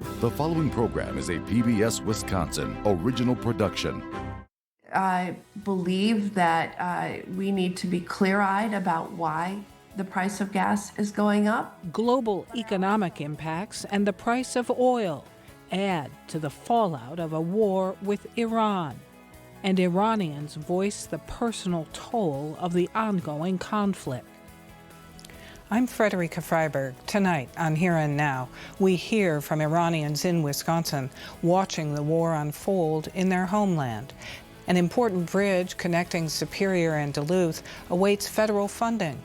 The following program is a PBS Wisconsin original production. I believe that we need to be clear-eyed about why the price of gas is going up. Global economic impacts and the price of oil add to the fallout of a war with Iran. And Iranians voice the personal toll of the ongoing conflict. I'm Frederica Freiberg. Tonight on Here and Now, we hear from Iranians in Wisconsin watching the war unfold in their homeland. An important bridge connecting Superior and Duluth awaits federal funding.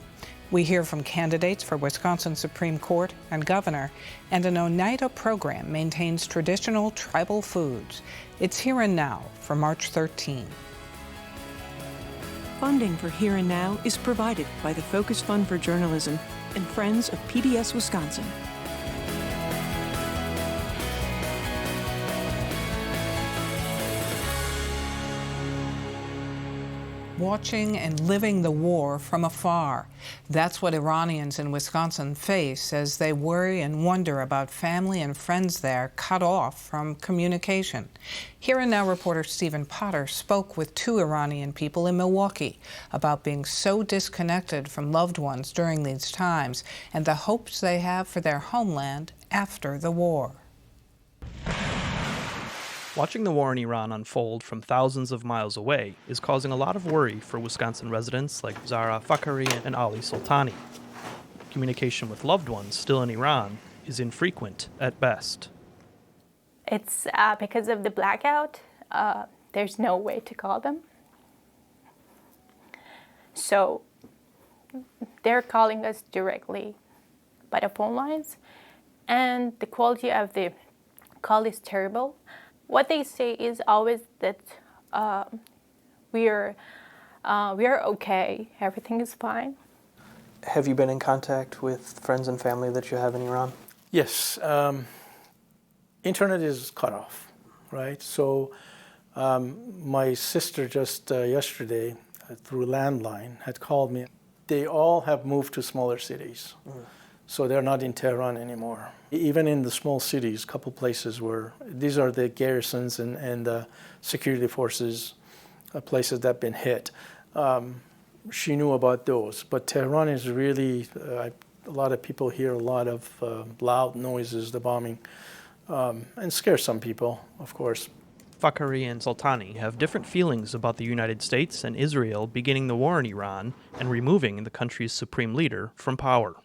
We hear from candidates for Wisconsin Supreme Court and governor, and an Oneida program maintains traditional tribal foods. It's Here and Now for March 13. Funding for Here and Now is provided by the Focus Fund for Journalism and Friends of PBS Wisconsin. Watching and living the war from afar. That's what Iranians in Wisconsin face as they worry and wonder about family and friends there cut off from communication. Here and Now reporter Stephen Potter spoke with two Iranian people in Milwaukee about being so disconnected from loved ones during these times and the hopes they have for their homeland after the war. Watching the war in Iran unfold from thousands of miles away is causing a lot of worry for Wisconsin residents like Zara Fakhari and Ali Soltani. Communication with loved ones still in Iran is infrequent at best. It's because of the blackout, there's no way to call them. So they're calling us directly by the phone lines, and the quality of the call is terrible. What they say is always that we are okay, everything is fine. Have you been in contact with friends and family that you have in Iran? Yes. Internet is cut off, right? So my sister just yesterday, through landline, had called me. They all have moved to smaller cities. So they're not in Tehran anymore. Even in the small cities, a couple places where these are the garrisons and the security forces, places that have been hit. She knew about those. But Tehran is really, a lot of people hear a lot of loud noises, the bombing, and scares some people, of course. Fakhari and Soltani have different feelings about the United States and Israel beginning the war in Iran and removing the country's supreme leader from power.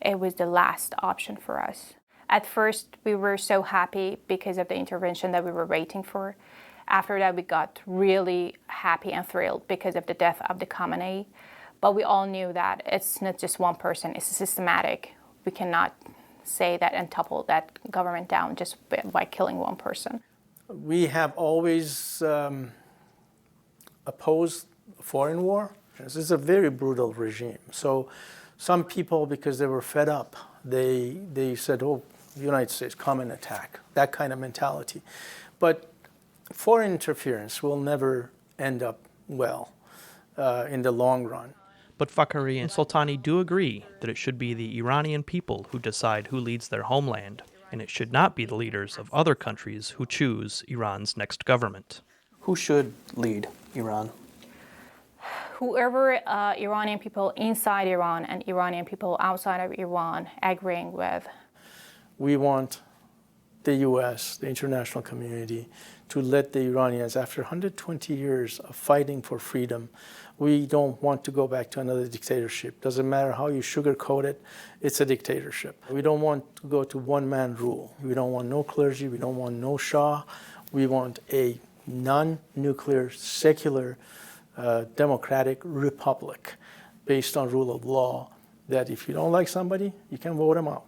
It was the last option for us. At first, we were so happy because of the intervention that we were waiting for. After that, we got really happy and thrilled because of the death of the Khamenei. But we all knew that it's not just one person, it's systematic. We cannot say that and topple that government down just by killing one person. We have always opposed foreign war. This is a very brutal regime. So some people, because they were fed up, they said, oh, the United States, come and attack, that kind of mentality. But foreign interference will never end up well in the long run. But Fakhari and Soltani do agree that it should be the Iranian people who decide who leads their homeland, and it should not be the leaders of other countries who choose Iran's next government. Who should lead Iran? Whoever Iranian people inside Iran and Iranian people outside of Iran agreeing with. We want the U.S., the international community, to let the Iranians, after 120 years of fighting for freedom, we don't want to go back to another dictatorship. Doesn't matter how you sugarcoat it, it's a dictatorship. We don't want to go to one-man rule. We don't want no clergy, we don't want no Shah. We want a non-nuclear, secular, democratic republic based on rule of law, that if you don't like somebody, you can vote them out,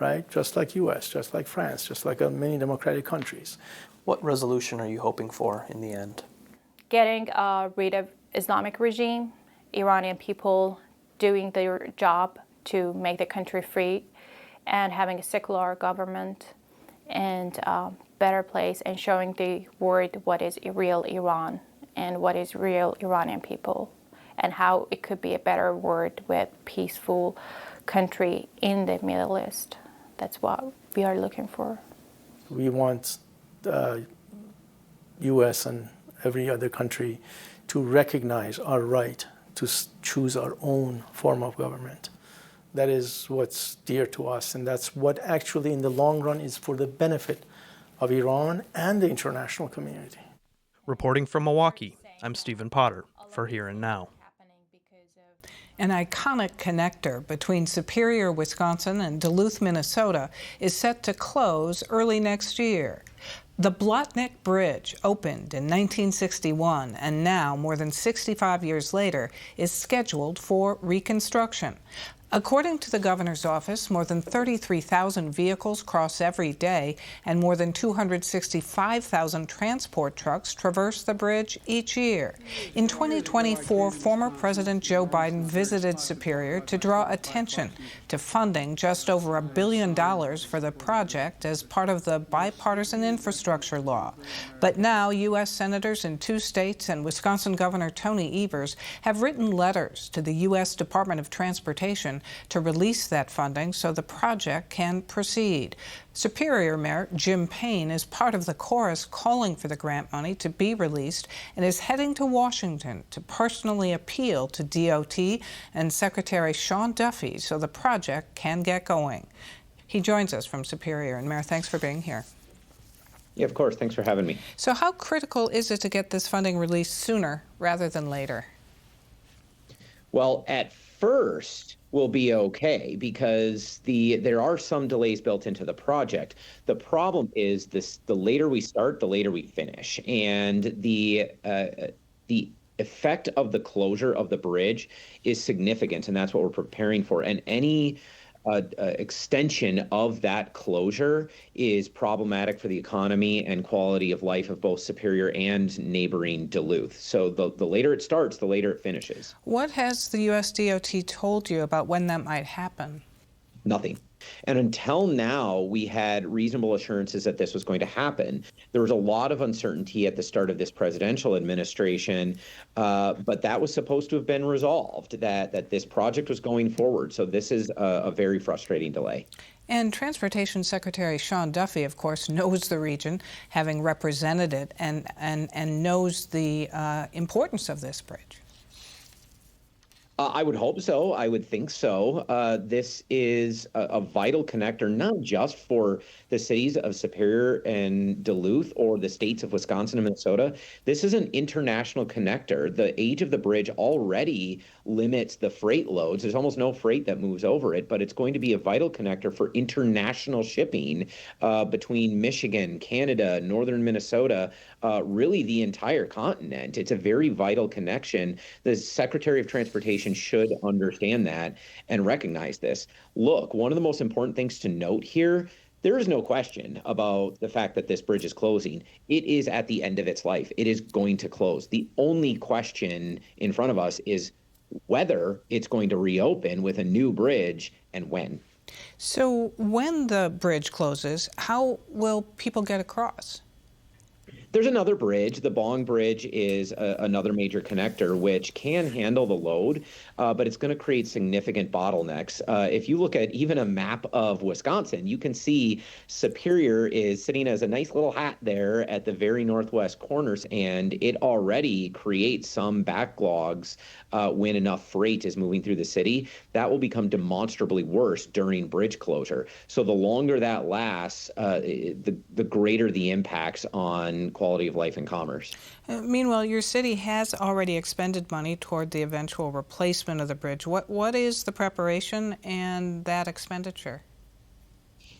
right? Just like US, just like France, just like many democratic countries. What resolution are you hoping for in the end? Getting rid of Islamic regime, Iranian people doing their job to make the country free, and having a secular government and better place, and showing the world what is real Iran and what is real Iranian people, and how it could be a better world with peaceful country in the Middle East. That's what we are looking for. We want U.S. and every other country to recognize our right to choose our own form of government. That is what's dear to us, and that's what actually in the long run is for the benefit of Iran and the international community. Reporting from Milwaukee, I'm Stephen Potter for Here and Now. An iconic connector between Superior, Wisconsin and Duluth, Minnesota is set to close early next year. The Blotnick Bridge opened in 1961 and now, more than 65 years later, is scheduled for reconstruction. According to the governor's office, more than 33,000 vehicles cross every day, and more than 265,000 transport trucks traverse the bridge each year. In 2024, former President Joe Biden visited Superior to draw attention to funding just over $1 billion for the project as part of the bipartisan infrastructure law. But now, U.S. senators in 2 states and Wisconsin Governor Tony Evers have written letters to the U.S. Department of Transportation to release that funding so the project can proceed. Superior Mayor Jim Payne is part of the chorus calling for the grant money to be released and is heading to Washington to personally appeal to DOT and Secretary Sean Duffy so the project can get going. He joins us from Superior. And Mayor, thanks for being here. Yeah, of course. Thanks for having me. So how critical is it to get this funding released sooner rather than later? Well, at first, we'll be okay because there are some delays built into the project. The problem is the later we start, the later we finish. And the effect of the closure of the bridge is significant, and that's what we're preparing for. And any extension of that closure is problematic for the economy and quality of life of both Superior and neighboring Duluth. So the later it starts, the later it finishes. What has the U.S. DOT told you about when that might happen? Nothing. And until now, we had reasonable assurances that this was going to happen. There was a lot of uncertainty at the start of this presidential administration, but that was supposed to have been resolved, that this project was going forward. So this is a very frustrating delay. And Transportation Secretary Sean Duffy, of course, knows the region, having represented it, and knows the importance of this bridge. I would hope so. I would think so. This is a vital connector, not just for the cities of Superior and Duluth or the states of Wisconsin and Minnesota. This is an international connector. The age of the bridge already limits the freight loads. There's almost no freight that moves over it, but it's going to be a vital connector for international shipping between Michigan, Canada, northern Minnesota, really the entire continent. It's a very vital connection. The Secretary of Transportation should understand that and recognize this. Look, one of the most important things to note here, there is no question about the fact that this bridge is closing. It is at the end of its life. It is going to close. The only question in front of us is whether it's going to reopen with a new bridge and when. So when the bridge closes, how will people get across? There's another bridge. The Bong Bridge is another major connector, which can handle the load, but it's going to create significant bottlenecks. If you look at even a map of Wisconsin, you can see Superior is sitting as a nice little hat there at the very northwest corners, and it already creates some backlogs when enough freight is moving through the city. That will become demonstrably worse during bridge closure. So the longer that lasts, the greater the impacts on quality of life and commerce. Meanwhile, your city has already expended money toward the eventual replacement of the bridge. What is the preparation and that expenditure?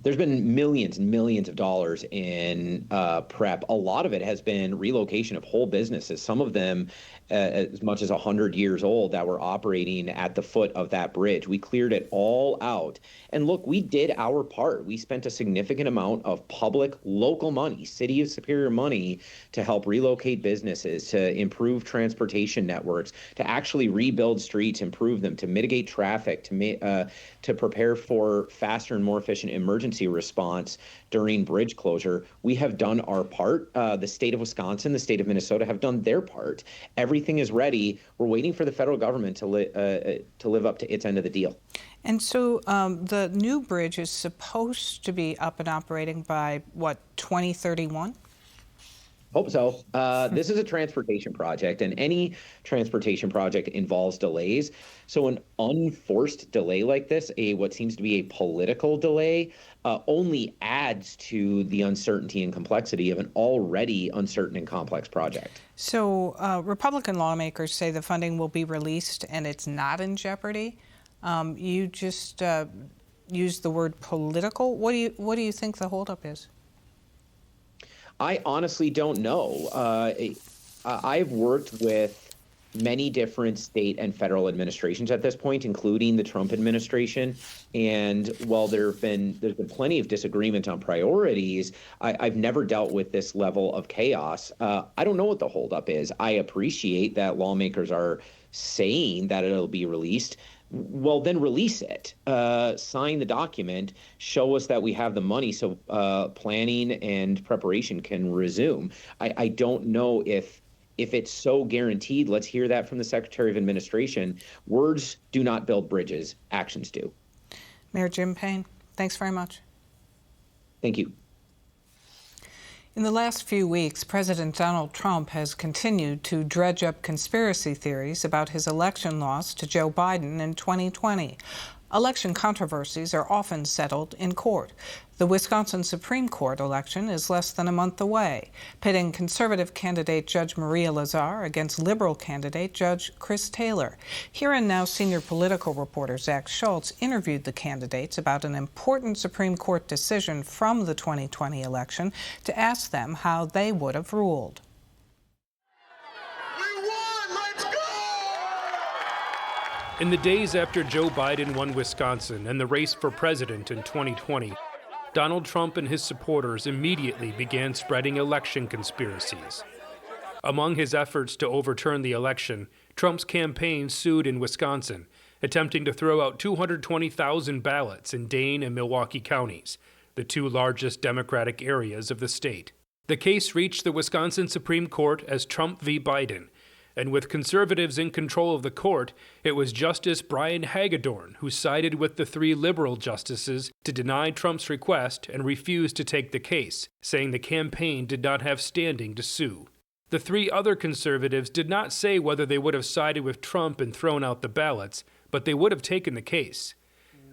There's been millions and millions of dollars in prep. A lot of it has been relocation of whole businesses, some of them as much as 100 years old that were operating at the foot of that bridge. We cleared it all out. And look, we did our part. We spent a significant amount of public, local money, City of Superior money, to help relocate businesses, to improve transportation networks, to actually rebuild streets, improve them, to mitigate traffic, to prepare for faster and more efficient emergency response during bridge closure. We have done our part. The state of Wisconsin, the state of Minnesota have done their part. Everything is ready. We're waiting for the federal government to live up to its end of the deal. And so the new bridge is supposed to be up and operating by, what, 2031? Hope so. This is a transportation project, and any transportation project involves delays. So an unforced delay like this, what seems to be a political delay, only adds to the uncertainty and complexity of an already uncertain and complex project. So Republican lawmakers say the funding will be released and it's not in jeopardy. You just used the word political. What do you think the holdup is? I honestly don't know. I've worked with many different state and federal administrations at this point, including the Trump administration. And while there's been plenty of disagreement on priorities, I've never dealt with this level of chaos. I don't know what the holdup is. I appreciate that lawmakers are saying that it'll be released. Well, then release it. Sign the document. Show us that we have the money so planning and preparation can resume. I don't know if it's so guaranteed. Let's hear that from the Secretary of Administration. Words do not build bridges. Actions do. Mayor Jim Payne, thanks very much. Thank you. In the last few weeks, President Donald Trump has continued to dredge up conspiracy theories about his election loss to Joe Biden in 2020. Election controversies are often settled in court. The Wisconsin Supreme Court election is less than a month away, pitting conservative candidate Judge Maria Lazar against liberal candidate Judge Chris Taylor. Here and Now senior political reporter Zach Schultz interviewed the candidates about an important Supreme Court decision from the 2020 election to ask them how they would have ruled. In the days after Joe Biden won Wisconsin and the race for president in 2020, Donald Trump and his supporters immediately began spreading election conspiracies. Among his efforts to overturn the election, Trump's campaign sued in Wisconsin, attempting to throw out 220,000 ballots in Dane and Milwaukee counties, the two largest Democratic areas of the state. The case reached the Wisconsin Supreme Court as Trump v. Biden, and with conservatives in control of the court, it was Justice Brian Hagedorn who sided with the three liberal justices to deny Trump's request and refused to take the case, saying the campaign did not have standing to sue. The three other conservatives did not say whether they would have sided with Trump and thrown out the ballots, but they would have taken the case.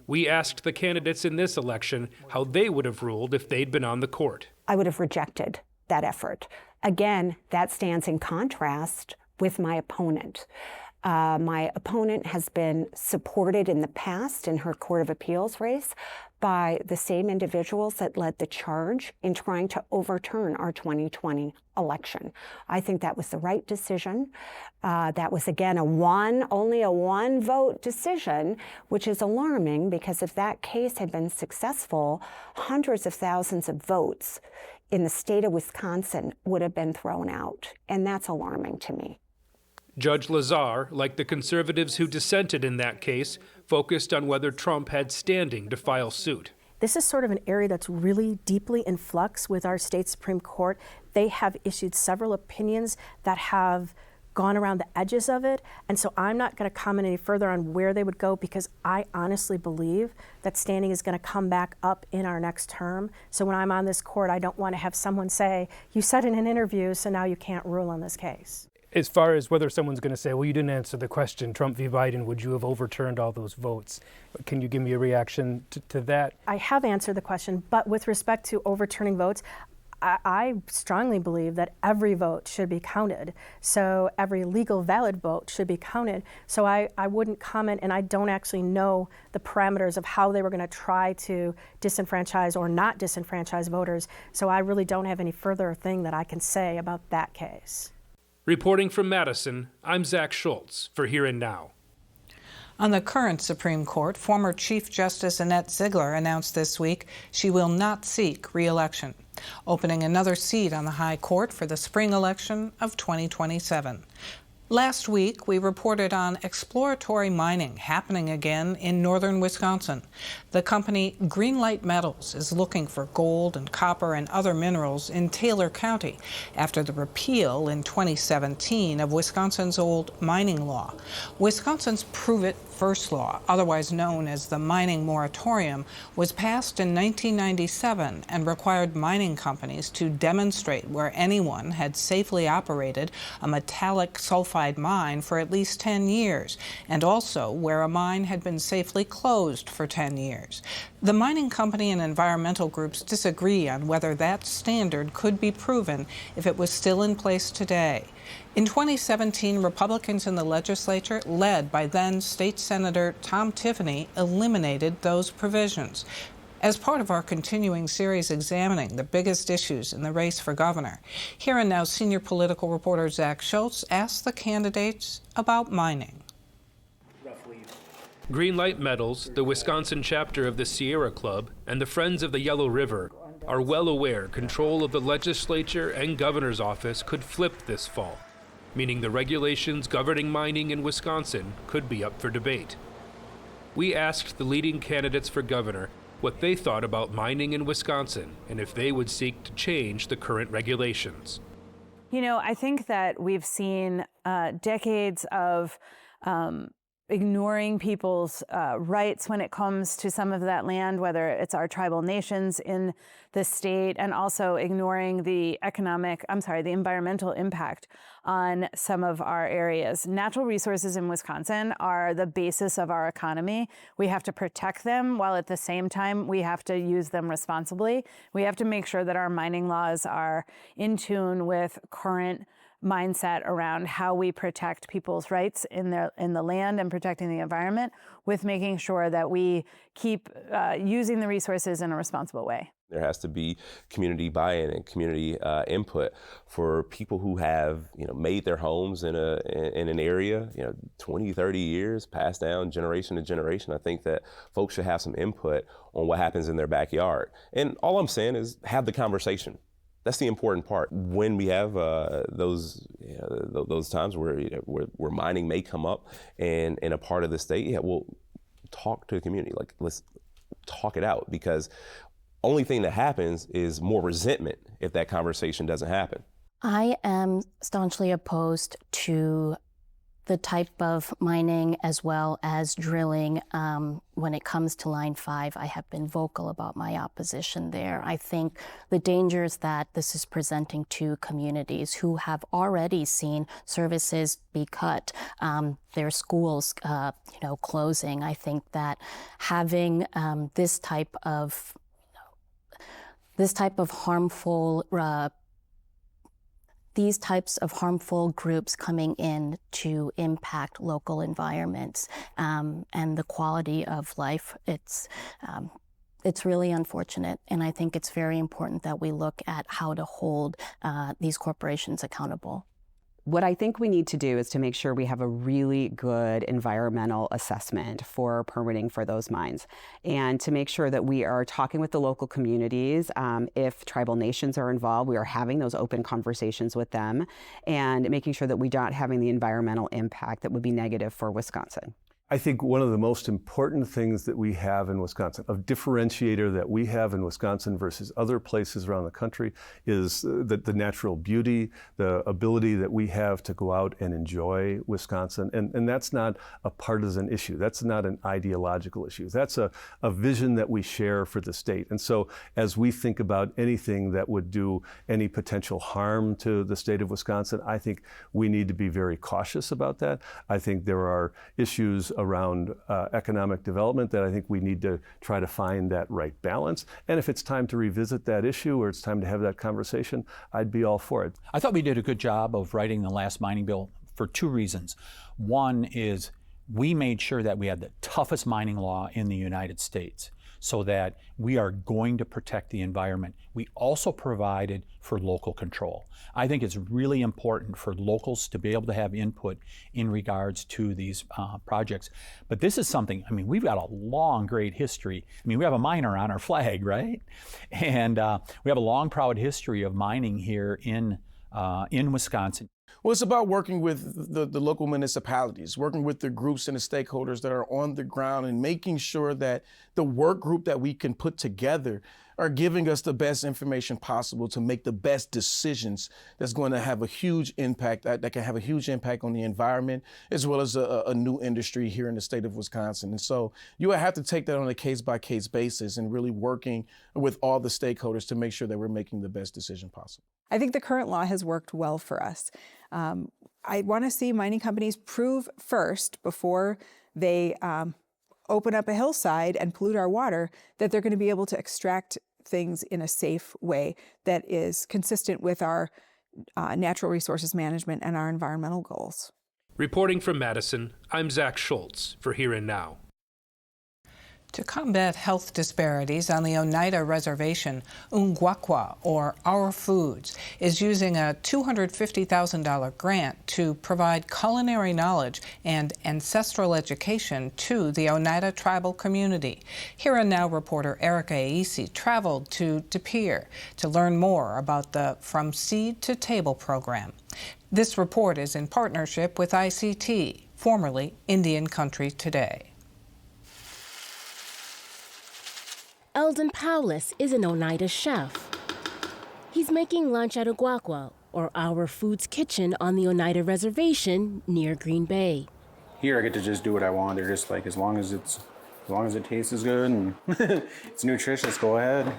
We asked the candidates in this election how they would have ruled if they'd been on the court. I would have rejected that effort. Again, that stands in contrast with my opponent. My opponent has been supported in the past in her Court of Appeals race by the same individuals that led the charge in trying to overturn our 2020 election. I think that was the right decision. That was, again, only a one vote decision, which is alarming because if that case had been successful, hundreds of thousands of votes in the state of Wisconsin would have been thrown out, and that's alarming to me. Judge Lazar, like the conservatives who dissented in that case, focused on whether Trump had standing to file suit. This is sort of an area that's really deeply in flux with our state Supreme Court. They have issued several opinions that have gone around the edges of it, and so I'm not going to comment any further on where they would go because I honestly believe that standing is going to come back up in our next term. So when I'm on this court, I don't want to have someone say, you said in an interview, so now you can't rule on this case. As far as whether someone's going to say, well, you didn't answer the question, Trump v. Biden, would you have overturned all those votes? Can you give me a reaction to that? I have answered the question, but with respect to overturning votes, I strongly believe that every vote should be counted. So every legal valid vote should be counted. So I wouldn't comment, and I don't actually know the parameters of how they were going to try to disenfranchise or not disenfranchise voters. So I really don't have any further thing that I can say about that case. Reporting from Madison, I'm Zach Schultz for Here and Now. On the current Supreme Court, former Chief Justice Annette Ziegler announced this week she will not seek re-election, opening another seat on the High Court for the spring election of 2027. Last week, we reported on exploratory mining happening again in northern Wisconsin. The company Greenlight Metals is looking for gold and copper and other minerals in Taylor County after the repeal in 2017 of Wisconsin's old mining law. Wisconsin's Prove It First law, otherwise known as the mining moratorium, was passed in 1997 and required mining companies to demonstrate where anyone had safely operated a metallic sulfide mine for at least 10 years, and also where a mine had been safely closed for 10 years. The mining company and environmental groups disagree on whether that standard could be proven if it was still in place today. In 2017, Republicans in the legislature, led by then State Senator Tom Tiffany, eliminated those provisions. As part of our continuing series examining the biggest issues in the race for governor, Here and Now senior political reporter Zach Schultz asked the candidates about mining. Greenlight Metals, the Wisconsin chapter of the Sierra Club, and the Friends of the Yellow River are well aware control of the legislature and governor's office could flip this fall, meaning the regulations governing mining in Wisconsin could be up for debate. We asked the leading candidates for governor what they thought about mining in Wisconsin and if they would seek to change the current regulations. You know, I think that we've seen decades of ignoring people's rights when it comes to some of that land, whether it's our tribal nations in the state, and also ignoring the environmental impact on some of our areas. Natural resources in Wisconsin are the basis of our economy. We have to protect them while at the same time we have to use them responsibly. We have to make sure that our mining laws are in tune with current mindset around how we protect people's rights in the land and protecting the environment, with making sure that we keep using the resources in a responsible way. There has to be community buy-in and community input for people who have, made their homes in an area, 20, 30 years, passed down generation to generation. I think that folks should have some input on what happens in their backyard. And all I'm saying is have the conversation. That's the important part. When we have those times where mining may come up in a part of the state, we'll talk to the community. Like, let's talk it out, because only thing that happens is more resentment if that conversation doesn't happen. I am staunchly opposed to the type of mining as well as drilling. When it comes to Line 5, I have been vocal about my opposition there. I think the dangers that this is presenting to communities who have already seen services be cut, their schools, closing. I think that having this type of harmful these types of harmful groups coming in to impact local environments and the quality of life, it's really unfortunate. And I think it's very important that we look at how to hold these corporations accountable. What I think we need to do is to make sure we have a really good environmental assessment for permitting for those mines, and to make sure that we are talking with the local communities. If tribal nations are involved, we are having those open conversations with them, and making sure that we're not having the environmental impact that would be negative for Wisconsin. I think one of the most important things that we have in Wisconsin, a differentiator that we have in Wisconsin versus other places around the country, is the natural beauty, the ability that we have to go out and enjoy Wisconsin. And that's not a partisan issue. That's not an ideological issue. That's a vision that we share for the state. And so as we think about anything that would do any potential harm to the state of Wisconsin, I think we need to be very cautious about that. I think there are issues around economic development that I think we need to try to find that right balance. And if it's time to revisit that issue, or it's time to have that conversation, I'd be all for it. I thought we did a good job of writing the last mining bill for two reasons. One is we made sure that we had the toughest mining law in the United States, so that we are going to protect the environment. We also provided for local control. I think it's really important for locals to be able to have input in regards to these projects. But this is something, we've got a long, great history. We have a miner on our flag, right? And we have a long, proud history of mining here in Wisconsin. Well, it's about working with the local municipalities, working with the groups and the stakeholders that are on the ground and making sure that the work group that we can put together are giving us the best information possible to make the best decisions that's going to have a huge impact, that can have a huge impact on the environment, as well as a new industry here in the state of Wisconsin. And so you have to take that on a case-by-case basis and really working with all the stakeholders to make sure that we're making the best decision possible. I think the current law has worked well for us. I want to see mining companies prove first, before they open up a hillside and pollute our water, that they're going to be able to extract things in a safe way that is consistent with our natural resources management and our environmental goals. Reporting from Madison, I'm Zach Schultz for Here and Now. To combat health disparities on the Oneida Reservation, Unguaqua, or Our Foods, is using a $250,000 grant to provide culinary knowledge and ancestral education to the Oneida tribal community. Here and Now reporter Erica Aisi traveled to De Pere to learn more about the From Seed to Table program. This report is in partnership with ICT, formerly Indian Country Today. Eldon Paulus is an Oneida chef. He's making lunch at Unguaqua, or Our Foods Kitchen on the Oneida Reservation near Green Bay. Here I get to just do what I want. They're just like, as long as it tastes good and it's nutritious, go ahead.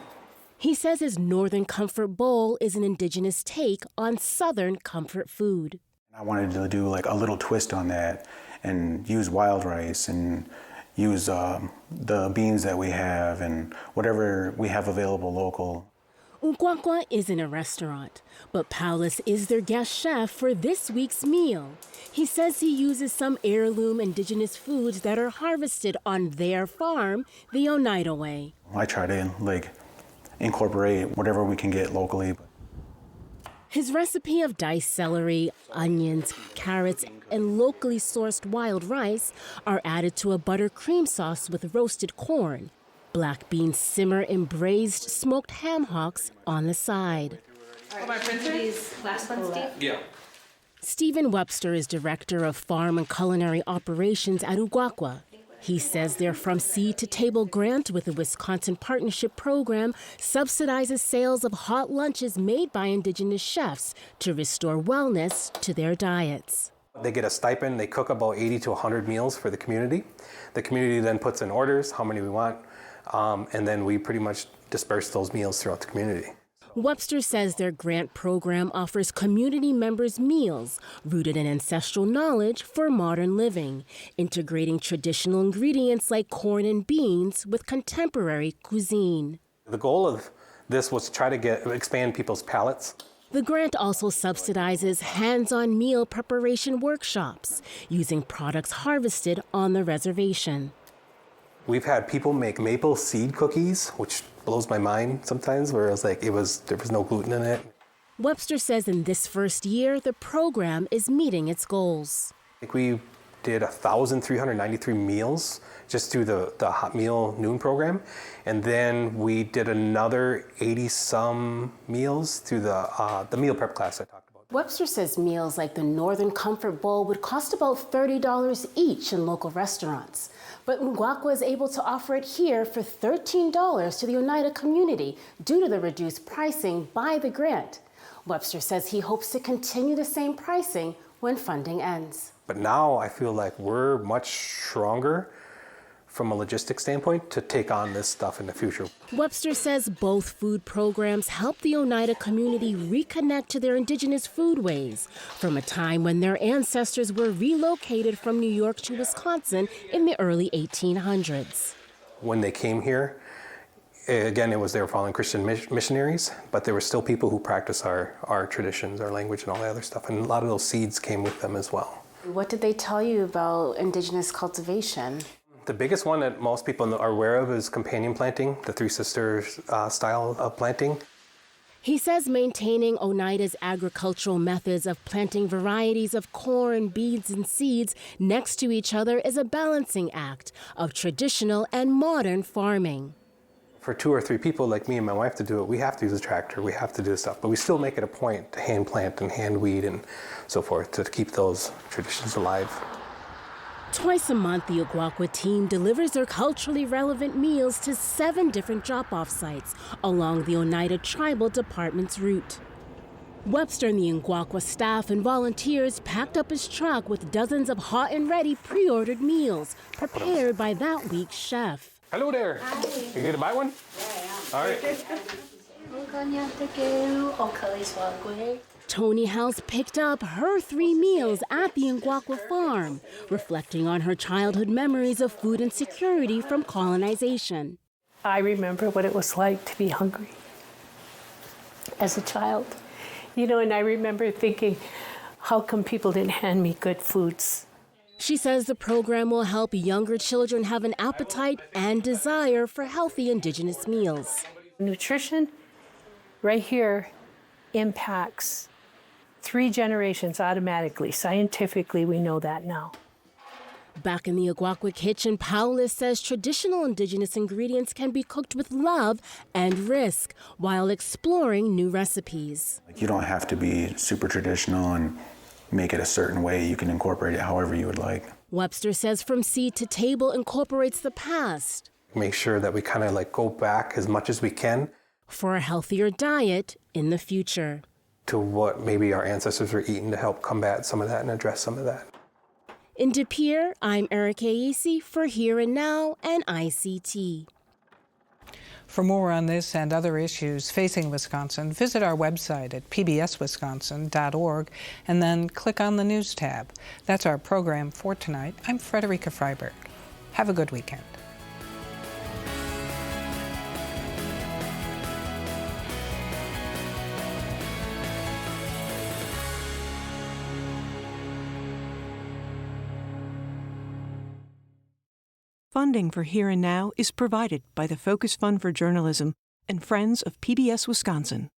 He says his Northern Comfort Bowl is an indigenous take on Southern comfort food. I wanted to do like a little twist on that and use wild rice and use the beans that we have and whatever we have available local. Unguaqua isn't a restaurant, but Paulus is their guest chef for this week's meal. He says he uses some heirloom indigenous foods that are harvested on their farm, the Oneida way. I try to incorporate whatever we can get locally. His recipe of diced celery, onions, carrots, and locally sourced wild rice are added to a buttercream sauce with roasted corn. Black beans simmer in braised smoked ham hocks on the side. These last ones, Steve? Yeah. Stephen Webster is director of farm and culinary operations at Unguaqua. He says their From Seed to Table grant with the Wisconsin Partnership Program subsidizes sales of hot lunches made by indigenous chefs to restore wellness to their diets. They get a stipend. They cook about 80 to 100 meals for the community. The community then puts in orders, how many we want, and then we pretty much disperse those meals throughout the community. Webster says their grant program offers community members meals rooted in ancestral knowledge for modern living, integrating traditional ingredients like corn and beans with contemporary cuisine. The goal of this was to try to expand people's palates. The grant also subsidizes hands-on meal preparation workshops using products harvested on the reservation. We've had people make maple seed cookies, which blows my mind sometimes, where there was no gluten in it. Webster says in this first year, the program is meeting its goals. I think we did 1,393 meals just through the hot meal noon program. And then we did another 80-some meals through the meal prep class I talked about. Webster says meals like the Northern Comfort Bowl would cost about $30 each in local restaurants. But Unguaqua is able to offer it here for $13 to the Oneida community due to the reduced pricing by the grant. Webster says he hopes to continue the same pricing when funding ends. But now I feel like we're much stronger from a logistics standpoint to take on this stuff in the future. Webster says both food programs help the Oneida community reconnect to their indigenous foodways from a time when their ancestors were relocated from New York to Wisconsin in the early 1800s. When they came here, again, they were following Christian missionaries, but there were still people who practice our traditions, our language, and all that other stuff. And a lot of those seeds came with them as well. What did they tell you about indigenous cultivation? The biggest one that most people are aware of is companion planting, the Three Sisters style of planting. He says maintaining Oneida's agricultural methods of planting varieties of corn, beans, and seeds next to each other is a balancing act of traditional and modern farming. For 2 or 3 people like me and my wife to do it, we have to use a tractor, we have to do this stuff, but we still make it a point to hand plant and hand weed and so forth to keep those traditions alive. Twice a month, the Iguacua team delivers their culturally relevant meals to 7 different drop-off sites along the Oneida Tribal Department's route. Webster and the Iguacua staff and volunteers packed up his truck with dozens of hot and ready pre-ordered meals prepared by that week's chef. Hello there. Hi. You going to buy one? All right. Tony House picked up her 3 meals at the Iguacua farm, reflecting on her childhood memories of food insecurity from colonization. I remember what it was like to be hungry as a child. You know, and I remember thinking, how come people didn't hand me good foods? She says the program will help younger children have an appetite and desire for healthy indigenous meals. Nutrition, right here, impacts 3 generations automatically. Scientifically, we know that now. Back in the Iguacua kitchen, Paula says traditional indigenous ingredients can be cooked with love and risk while exploring new recipes. You don't have to be super traditional and make it a certain way. You can incorporate it however you would like. Webster says From Seed to Table incorporates the past. Make sure that we kind of like go back as much as we can for a healthier diet in the future. To what maybe our ancestors were eating to help combat some of that and address some of that. In De Pere, I'm Erica Yacey for Here and Now and ICT. For more on this and other issues facing Wisconsin, visit our website at pbswisconsin.org and then click on the News tab. That's our program for tonight. I'm Frederica Freiberg. Have a good weekend. Funding for Here and Now is provided by the Focus Fund for Journalism and Friends of PBS Wisconsin.